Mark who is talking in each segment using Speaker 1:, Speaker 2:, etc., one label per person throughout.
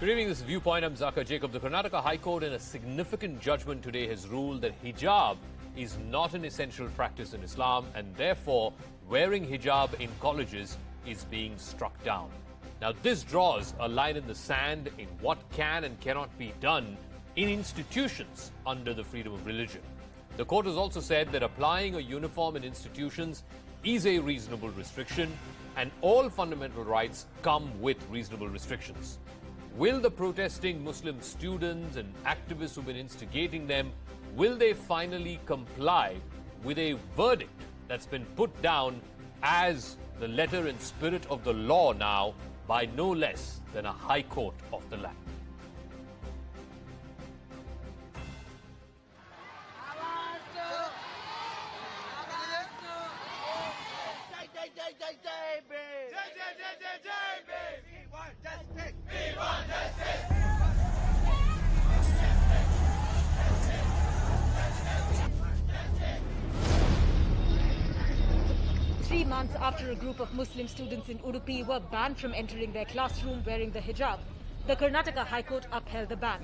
Speaker 1: Good evening, this is Viewpoint. I'm Zaka Jacob. The Karnataka High Court, in a significant judgment today, has ruled that hijab is not an essential practice in Islam, and therefore wearing hijab in colleges is being struck down. Now, this draws a line in the sand in what can and cannot be done in institutions under the freedom of religion. The court has also said that applying a uniform in institutions is a reasonable restriction, and all fundamental rights come with reasonable restrictions. Will the protesting Muslim students and activists who've been instigating them, will they finally comply with a verdict that's been put down as the letter and spirit of the law now by no less than a high court of the land?
Speaker 2: Months after a group of Muslim students in Udupi were banned from entering their classroom wearing the hijab, the Karnataka High Court upheld the ban.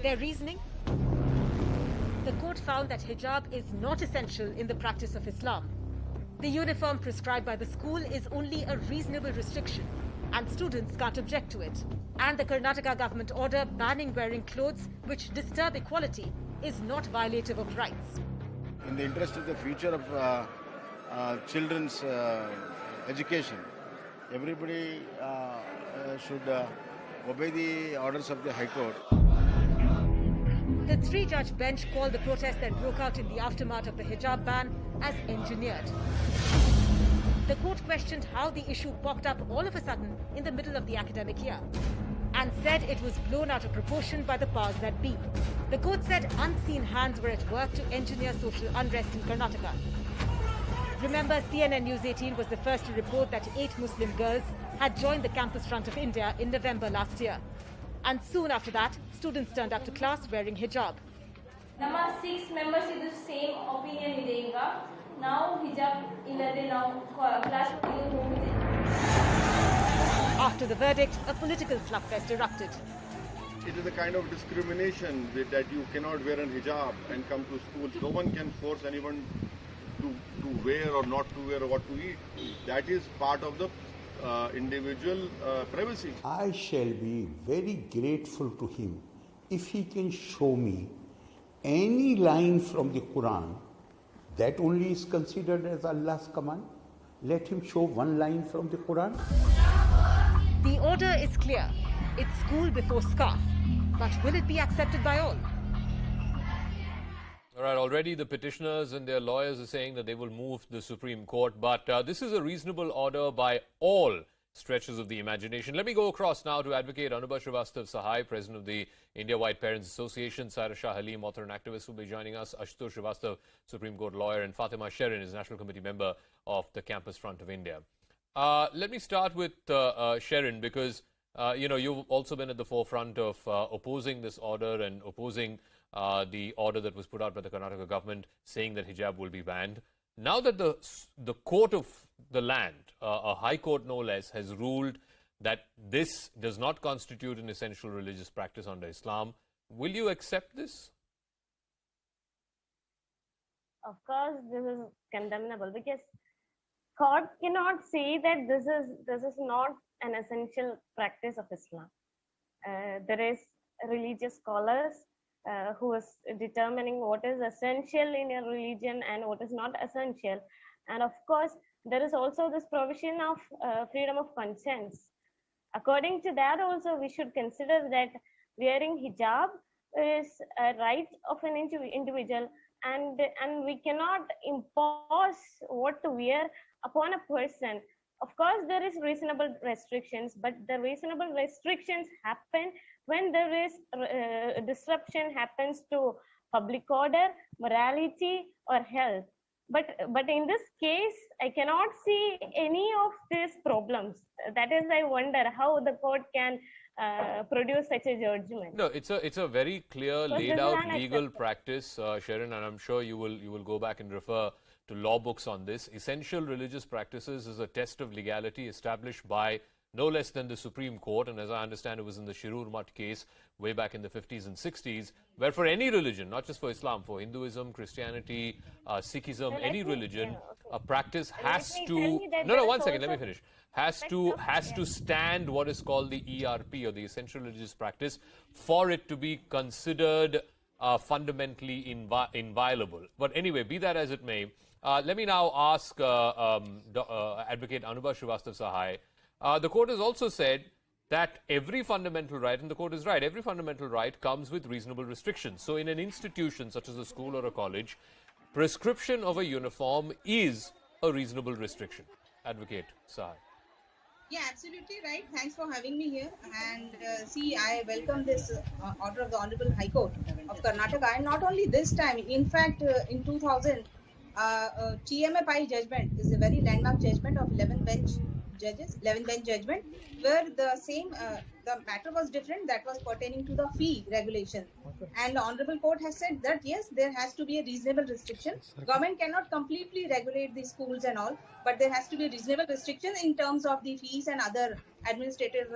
Speaker 2: Their reasoning? The court found that hijab is not essential in the practice of Islam. The uniform prescribed by the school is only a reasonable restriction, and students can't object to it. And the Karnataka government order banning wearing clothes which disturb equality is not violative of rights.
Speaker 3: In the interest of the future of children's education, everybody should obey the orders of the High Court.
Speaker 2: The three-judge bench called the protest that broke out in the aftermath of the hijab ban as engineered. The court questioned how the issue popped up all of a sudden in the middle of the academic year and said it was blown out of proportion by the powers that be. The court said unseen hands were at work to engineer social unrest in Karnataka. Remember, CNN News 18 was the first to report that 8 Muslim girls had joined the Campus Front of India in November last year. And soon after that, students turned up to class wearing hijab.
Speaker 4: ನಮ್ಮ 6 members ಇದು same opinion ಇದೆ ಈಗ ನಾವು ಹಿಜಾಬ್ ಇಲ್ಲದೆ ನಾವು class ಹೋಗುತ್ತೇವೆ.
Speaker 2: After the verdict, a political slugfest erupted.
Speaker 5: It is a kind of discrimination that you cannot wear a hijab and come to school. No one can force anyone to wear or not to wear or what to eat. That is part of the individual privacy.
Speaker 6: I shall be very grateful to him if he can show me any line from the Quran that only is considered as Allah's command. Let him show one line from the Quran.
Speaker 2: The order is clear. It's school before scarf. But will it be accepted by all?
Speaker 1: All right, already the petitioners and their lawyers are saying that they will move the Supreme Court, but this is a reasonable order by all stretches of the imagination. Let me go across now to Advocate Advocateaashutoshsrivastava, President of the India White Parents Association, Saira Shah Halim, author and activist, will be joining us, Ashutoshsrivastava, Supreme Court lawyer, and Fatima Sherin is National Committee member of the Campus Front of India. Let me start with Sherin, because you've also been at the forefront of opposing this order and opposing the order that was put out by the Karnataka government saying that hijab will be banned. Now that the court of the land, a high court no less, has ruled that this does not constitute an essential religious practice under Islam, will you accept this?
Speaker 4: Of course, this is condemnable because court cannot say that this is not an essential practice of Islam. There is religious scholars who is determining what is essential in your religion and what is not essential. And of course, there is also this provision of freedom of conscience. According to that also, we should consider that wearing hijab is a right of an individual, and we cannot impose what to wear upon a person. Of course, there is reasonable restrictions, but the reasonable restrictions happen when there is disruption happens to public order, morality, or health. But in this case, I cannot see any of these problems. That is, I wonder how the court can produce such a judgment.
Speaker 1: No, it's a very clear, laid out legal practice, Sherin, and I'm sure you will go back and refer to law books on this. Essential religious practices is a test of legality established by no less than the Supreme Court, and as I understand it was in the Shirur Mutt case way back in the 50s and 60s, where for any religion, not just for Islam, for Hinduism, Christianity, Sikhism,
Speaker 4: Let
Speaker 1: any
Speaker 4: me-
Speaker 1: religion,
Speaker 4: yeah, okay.
Speaker 1: a practice
Speaker 4: Let
Speaker 1: has
Speaker 4: me
Speaker 1: to...
Speaker 4: tell you that
Speaker 1: No,
Speaker 4: there is
Speaker 1: one second, let me
Speaker 4: also
Speaker 1: finish. Has to stand what is called the ERP, or the essential religious practice, for it to be considered fundamentally inviolable. But anyway, be that as it may, let me now ask Advocate Anubhav Srivastava. The court has also said that every fundamental right, and the court is right, every fundamental right comes with reasonable restrictions. So in an institution such as a school or a college, prescription of a uniform is a reasonable restriction. Advocate Sahai.
Speaker 7: Yeah, absolutely right. Thanks for having me here. And see, I welcome this order of the Honorable High Court of Karnataka. And not only this time, in fact, in 2000, TMFI judgment is a very landmark judgment of 11 bench judges, 11 bench judgment, where the same, the matter was different, that was pertaining to the fee regulation. And the Honorable Court has said that, yes, there has to be a reasonable restriction. Government cannot completely regulate the schools and all, but there has to be reasonable restriction in terms of the fees and other administrative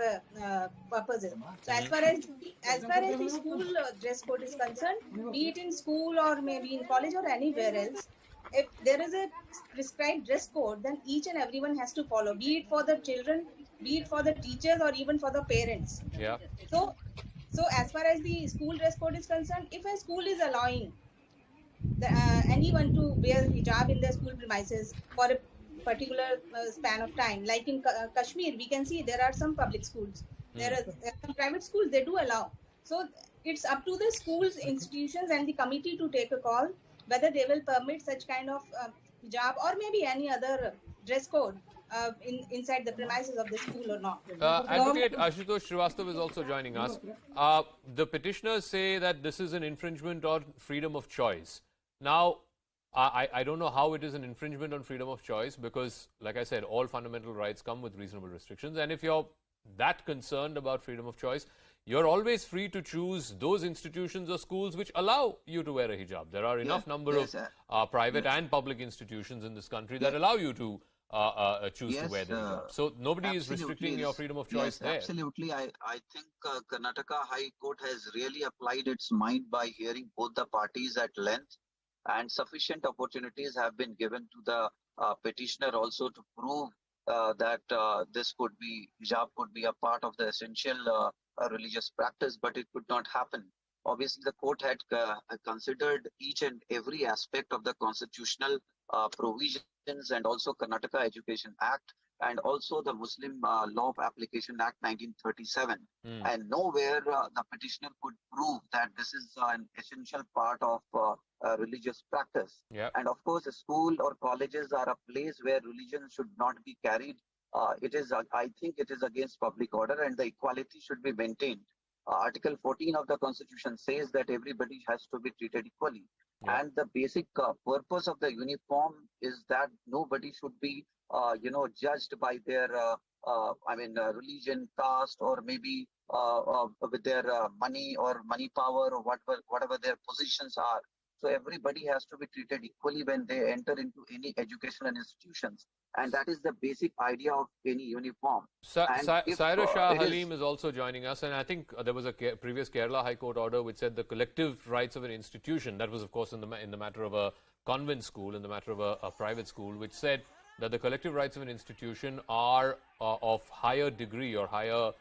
Speaker 7: purposes. So as far as the school dress code is concerned, be it in school or maybe in college or anywhere else, if there is a prescribed dress code, then each and everyone has to follow, be it for the children, be it for the teachers, or even for the parents.
Speaker 1: Yeah.
Speaker 7: So as far as the school dress code is concerned, if a school is allowing anyone to wear hijab in their school premises for a particular span of time, like in Kashmir, we can see there are some public schools, there are some private schools, they do allow. So it's up to the schools, institutions, and the committee to take a call whether they will permit such kind of hijab or maybe any other dress code inside the premises of the school or not.
Speaker 1: Advocate Ashutoshsrivastava is also joining us. The petitioners say that this is an infringement on freedom of choice. Now, I don't know how it is an infringement on freedom of choice because, like I said, all fundamental rights come with reasonable restrictions. And if you're that concerned about freedom of choice, you're always free to choose those institutions or schools which allow you to wear a hijab. There are enough number of private and public institutions in this country that allow you to choose to wear the hijab. So nobody is restricting your freedom of choice there.
Speaker 8: Absolutely. I think Karnataka High Court has really applied its mind by hearing both the parties at length, and sufficient opportunities have been given to the petitioner also to prove that this could be, hijab could be a part of the essential religious practice, but it could not happen. Obviously, the court had considered each and every aspect of the constitutional provisions and also Karnataka Education Act and also the Muslim Law of Application Act 1937. And nowhere the petitioner could prove that this is an essential part of religious practice. And of course, a school or colleges are a place where religion should not be carried. I think it is against public order and the equality should be maintained. Article 14 of the Constitution says that everybody has to be treated equally. And the basic purpose of the uniform is that nobody should be, judged by their, religion, caste, or maybe with their money or money power or whatever their positions are. So everybody has to be treated equally when they enter into any educational institutions. And that is the basic idea of any uniform.
Speaker 1: Saira Shah Halim is also joining us, and I think there was a previous Kerala High Court order which said the collective rights of an institution, that was of course in the matter of a convent school, in the matter of a private school, which said that the collective rights of an institution are of higher degree or higher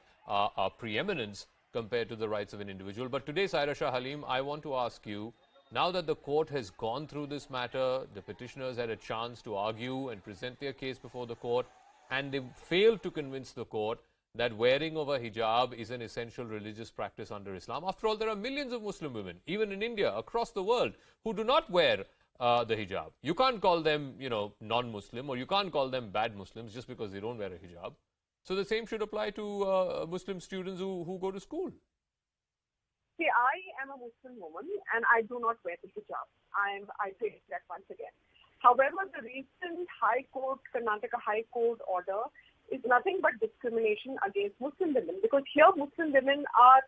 Speaker 1: preeminence compared to the rights of an individual. But today, Saira Shah Halim, I want to ask you, now that the court has gone through this matter, the petitioners had a chance to argue and present their case before the court, and they failed to convince the court that wearing of a hijab is an essential religious practice under Islam. After all, there are millions of Muslim women, even in India, across the world, who do not wear the hijab. You can't call them, non-Muslim, or you can't call them bad Muslims just because they don't wear a hijab. So the same should apply to Muslim students who go to school.
Speaker 9: See, I am a Muslim woman and I do not wear the hijab. I say that once again. However, the recent Karnataka High Court order is nothing but discrimination against Muslim women, because here Muslim women are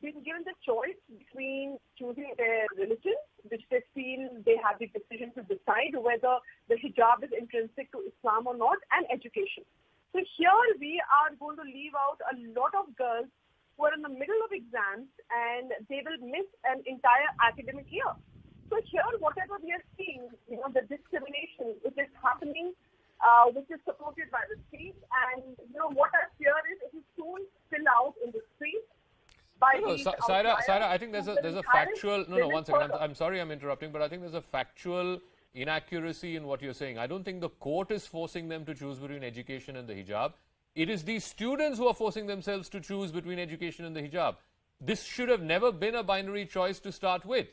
Speaker 9: being given the choice between choosing their religion, which they feel they have the decision to decide whether the hijab is intrinsic to Islam or not, and education. So here we are going to leave out a lot of girls who are in the middle of exams and they will miss an entire academic year. So here, whatever we are seeing, the discrimination which is happening, which is supported by the state, and what I fear is it will soon spill out in the streets.
Speaker 1: Saira, I think there's a factual. No, 1 second. I'm sorry, I'm interrupting, but I think there's a factual inaccuracy in what you're saying. I don't think the court is forcing them to choose between education and the hijab. It is these students who are forcing themselves to choose between education and the hijab. This should have never been a binary choice to start with.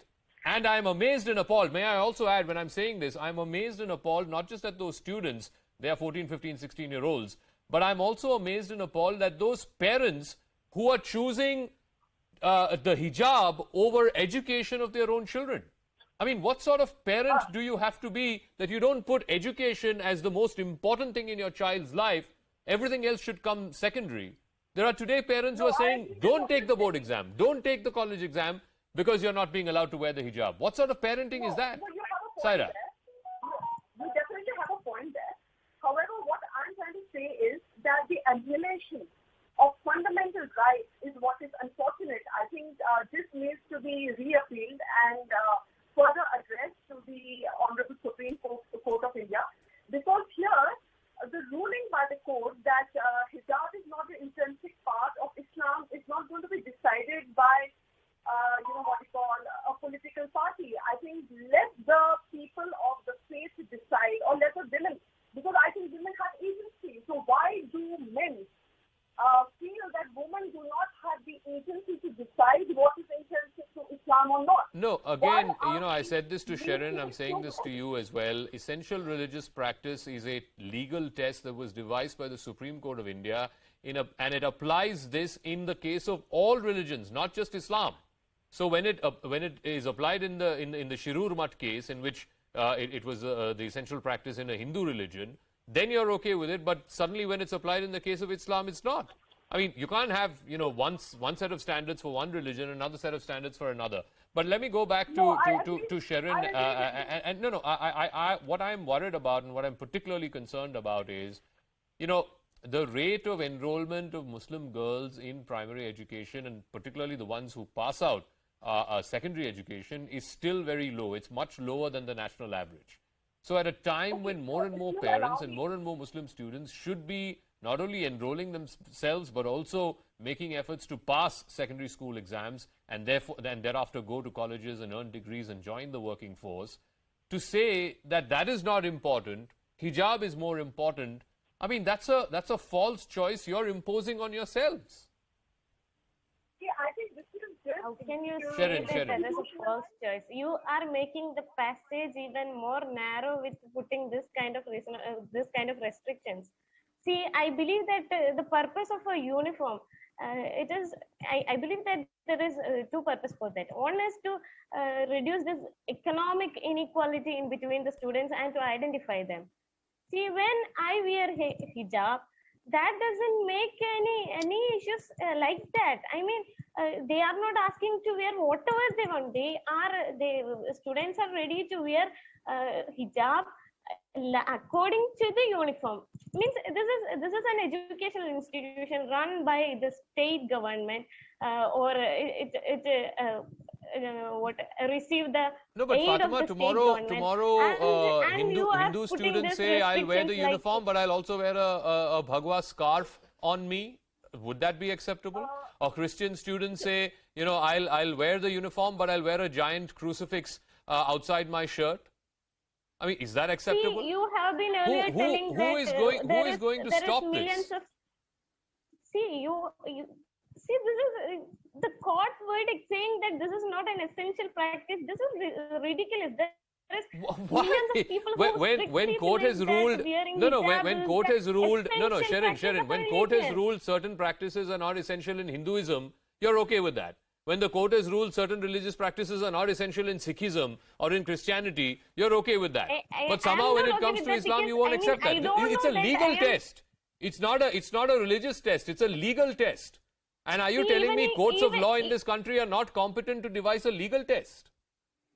Speaker 1: And I'm amazed and appalled. May I also add, when I'm saying this, I'm amazed and appalled not just at those students, they are 14, 15, 16-year-olds, but I'm also amazed and appalled that those parents who are choosing the hijab over education of their own children. I mean, what sort of parent do you have to be that you don't put education as the most important thing in your child's life? Everything else should come secondary. There are today parents who are saying, don't take the board exam, don't take the college exam because you're not being allowed to wear the hijab. What sort of parenting is that?
Speaker 9: You have a point
Speaker 1: Saira.
Speaker 9: there. You definitely have a point there. However, what I'm trying to say is that the annihilation of fundamental rights is what is unfortunate. I think this needs to be reappealed and further addressed to the Honorable Supreme Court of India, because here the ruling by the court that hijab is not an intrinsic part of Islam is not going to be decided by a political party. I think let the people of the faith decide, or let the women, because I think women have agency. So why do men feel that women do not have the agency to decide what is intrinsic to Islam or not?
Speaker 1: No, again, I said this to Sharon, I'm saying this to you as well. Essential religious practice is a legal test that was devised by the Supreme Court of India, and it applies this in the case of all religions, not just Islam. So when it is applied in the Shirur Mat case, in which it was the essential practice in a Hindu religion, then you're okay with it. But suddenly, when it's applied in the case of Islam, it's not. I mean, you can't have one set of standards for one religion, another set of standards for another. But let me go back to Sharon. What I'm worried about and what I'm particularly concerned about is, the rate of enrollment of Muslim girls in primary education, and particularly the ones who pass out secondary education, is still very low. It's much lower than the national average. So at a time when more and more parents and more Muslim students should be not only enrolling themselves but also making efforts to pass secondary school exams and thereafter go to colleges and earn degrees and join the working force, to say that is not important, hijab is more important, I mean, that's a false choice you're imposing on yourselves.
Speaker 9: Yeah, I think this is just...
Speaker 4: How can you
Speaker 1: Sharon,
Speaker 4: say that is a false choice? You are making the passage even more narrow with putting this kind of restrictions. See, I believe that the purpose of a uniform, I believe that there is two purposes for that. One is to reduce this economic inequality in between the students and to identify them. See, when I wear hijab, that doesn't make any issues like that. I mean, they are not asking to wear whatever they want. Students are ready to wear hijab according to the uniform. Means this is an educational institution run by the state government, or receive the
Speaker 1: no, but
Speaker 4: aid
Speaker 1: Fatima,
Speaker 4: of the
Speaker 1: tomorrow
Speaker 4: and
Speaker 1: Hindu students say I'll wear the uniform, but I'll also wear a bhagwa scarf on me. Would that be acceptable? Or Christian students say, I'll wear the uniform, but I'll wear a giant crucifix outside my shirt. I mean, is that acceptable?
Speaker 4: See, you have been earlier telling
Speaker 1: who is going to stop this?
Speaker 4: See, this is the court verdict saying that this is not an essential practice. This is ridiculous. There is millions of people who
Speaker 1: when court has ruled when court has ruled Sharon, when court has ruled certain practices are not essential in Hinduism, you're okay with that. When the court has ruled certain religious practices are not essential in Sikhism or in Christianity, you're okay with that. But somehow when it comes to Islam, you won't accept that. It's a legal test. It's not a religious test. It's a legal test. And are you telling me courts of law in this country are not competent to devise a legal test?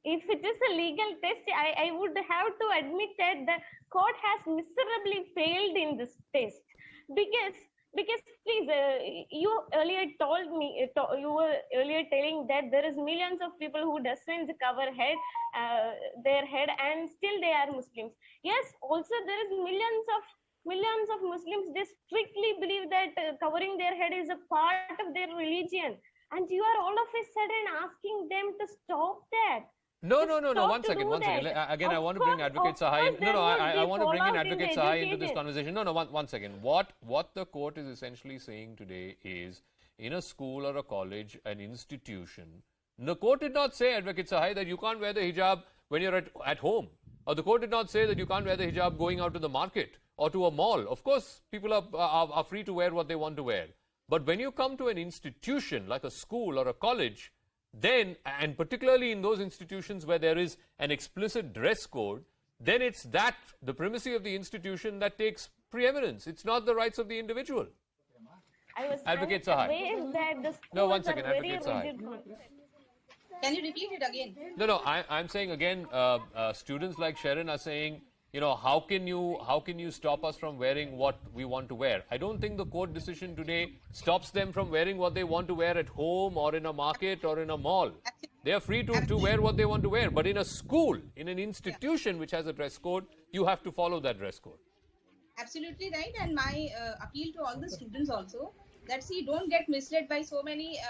Speaker 4: If it is a legal test, I would have to admit that the court has miserably failed in this test. Because please, you earlier told me, you were earlier telling that there is millions of people who doesn't cover their head, and still they are Muslims. Yes, also there is millions of Muslims. They strictly believe that covering their head is a part of their religion, and you are all of a sudden asking them to stop that.
Speaker 1: No.
Speaker 4: Stop
Speaker 1: One
Speaker 4: to
Speaker 1: second.
Speaker 4: do that.
Speaker 1: Again, I
Speaker 4: Of
Speaker 1: want to bring
Speaker 4: course-
Speaker 1: Advocate
Speaker 4: of
Speaker 1: Sahai in.
Speaker 4: course there would
Speaker 1: I
Speaker 4: be
Speaker 1: want to bring in
Speaker 4: fallout in
Speaker 1: Advocate
Speaker 4: the
Speaker 1: Sahai into this
Speaker 4: education.
Speaker 1: conversation. One second. What the court is essentially saying today is, in a school or a college, an institution, the court did not say, Advocate Sahai, that you can't wear the hijab when you're at home. Or the court did not say that you can't wear the hijab going out to the market or to a mall. Of course, people are free to wear what they want to wear. But when you come to an institution like a school or a college, then, and particularly in those institutions where there is an explicit dress code, then it's that, the primacy of the institution, that takes preeminence. It's not the rights of the individual.
Speaker 4: I was
Speaker 1: Advocate Sahai.
Speaker 4: aware that the schools
Speaker 1: No, one second,
Speaker 4: are very
Speaker 1: Advocate Sahai.
Speaker 4: rigid concepts.
Speaker 7: Can you repeat it again?
Speaker 1: No, I'm saying again, students like Sharon are saying, how can you stop us from wearing what we want to wear? I don't think the court decision today stops them from wearing what they want to wear at home or in a market or in a mall. They are free to wear what they want to wear. But in a school, in an institution which has a dress code, you have to follow that dress code.
Speaker 7: Absolutely right. And my appeal to all the students also, that see, don't get misled by so many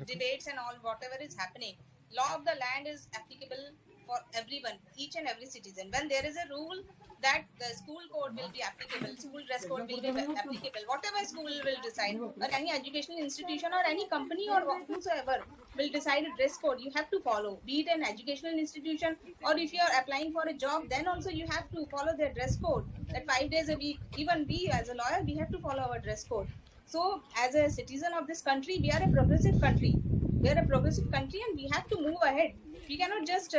Speaker 7: debates and all, whatever is happening. Law of the land is applicable for everyone, each and every citizen. When there is a rule that the school code will be applicable, school dress code will be applicable, whatever school will decide, or any educational institution or any company or whosoever will decide a dress code, you have to follow, be it an educational institution, or if you are applying for a job, then also you have to follow their dress code, that 5 days a week. Even we as a lawyer, we have to follow our dress code. So as a citizen of this country, we are a progressive country. We are a progressive country and we have to move ahead. We cannot just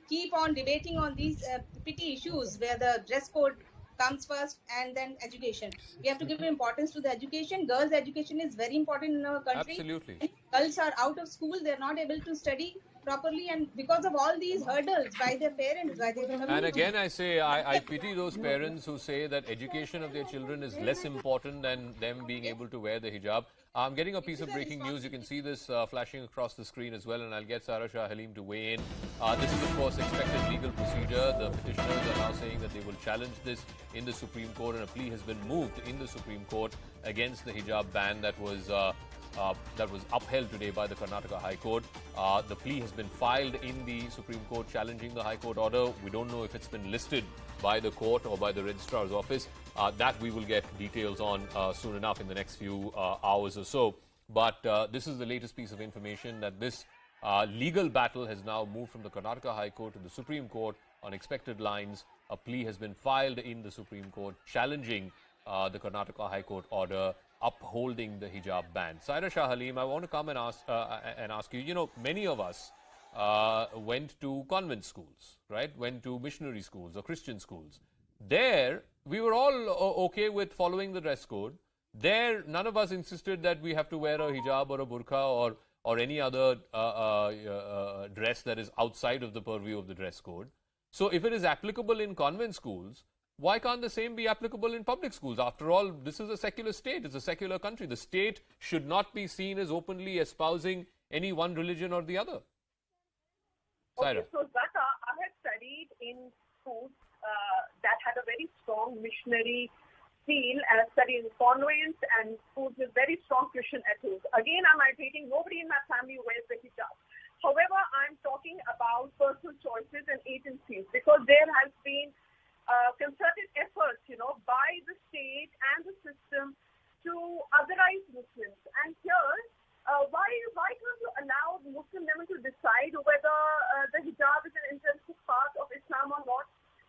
Speaker 7: keep on debating on these petty issues where the dress code comes first and then education. We have to give importance to the education. Girls' education is very important in our country.
Speaker 1: Absolutely.
Speaker 7: Girls are out of school, they're not able to study properly, and because of all these hurdles by their parents, by their community.
Speaker 1: And again, I say, I pity those parents who say that education of their children is less important than them being able to wear the hijab. I'm getting a piece of breaking news. You can see this flashing across the screen as well, and I'll get Sarah Shah Halim to weigh in. This is, of course, expected legal procedure. The petitioners are now saying that they will challenge this in the Supreme Court, and a plea has been moved in the Supreme Court against the hijab ban that was upheld today by the Karnataka High Court. The plea has been filed in the Supreme Court challenging the High Court order. We don't know if it's been listed by the court or by the registrar's office. That we will get details on soon enough in the next few hours or so. But this is the latest piece of information, that this legal battle has now moved from the Karnataka High Court to the Supreme Court on expected lines. A plea has been filed in the Supreme Court challenging the Karnataka High Court order upholding the hijab ban. Saira Shah Halim, I want to come and ask you, many of us went to convent schools, right? Went to missionary schools or Christian schools. There, we were all okay with following the dress code. There, none of us insisted that we have to wear a hijab or a burqa or any other dress that is outside of the purview of the dress code. So if it is applicable in convent schools, why can't the same be applicable in public schools? After all, this is a secular state. It's a secular country. The state should not be seen as openly espousing any one religion or the other.
Speaker 9: Okay, so Zaka, I had studied in schools that had a very strong missionary feel, and I studied in convents and schools with very strong Christian ethos. Again, I'm repeating, nobody in my family wears the hijab. However, I'm talking about personal choices and agencies, because there has been concerted efforts, by the state and the system to otherize Muslims. And here, why can't you allow Muslim women to decide whether the hijab is an intrinsic part of Islam or not?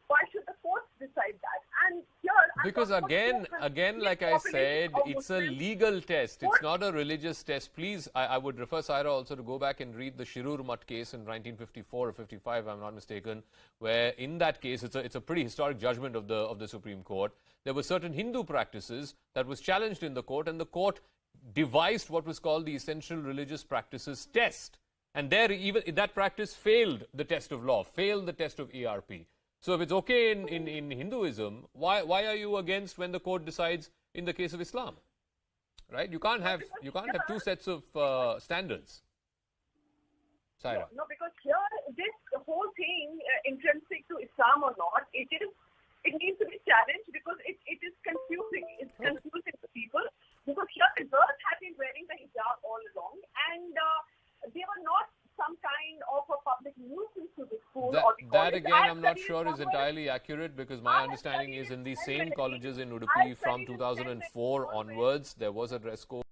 Speaker 9: Why should the courts decide that? And here,
Speaker 1: because again, like I said, it's a legal test. It's not a religious test. Please, I would refer Saira also to go back and read the Shirur Mutt case in 1954 or 55, if I'm not mistaken, where in that case, it's a pretty historic judgment of the Supreme Court. There were certain Hindu practices that was challenged in the court, and the court devised what was called the Essential Religious Practices Test. And there, even that practice failed the test of law, failed the test of ERP. So if it's okay in Hinduism, why are you against when the court decides in the case of Islam? Right? You can't have two sets of standards. Saira.
Speaker 9: No, because here this whole thing, intrinsic to Islam or not, it needs to be challenged because it is confusing. It's confusing to people because here the girls have been wearing the hijab all along, and they were not some kind of a public nuisance to the school or the college.
Speaker 1: That again, I'm not sure is entirely accurate because my understanding is in these same colleges in Udupi from 2004 onwards, there was a dress code.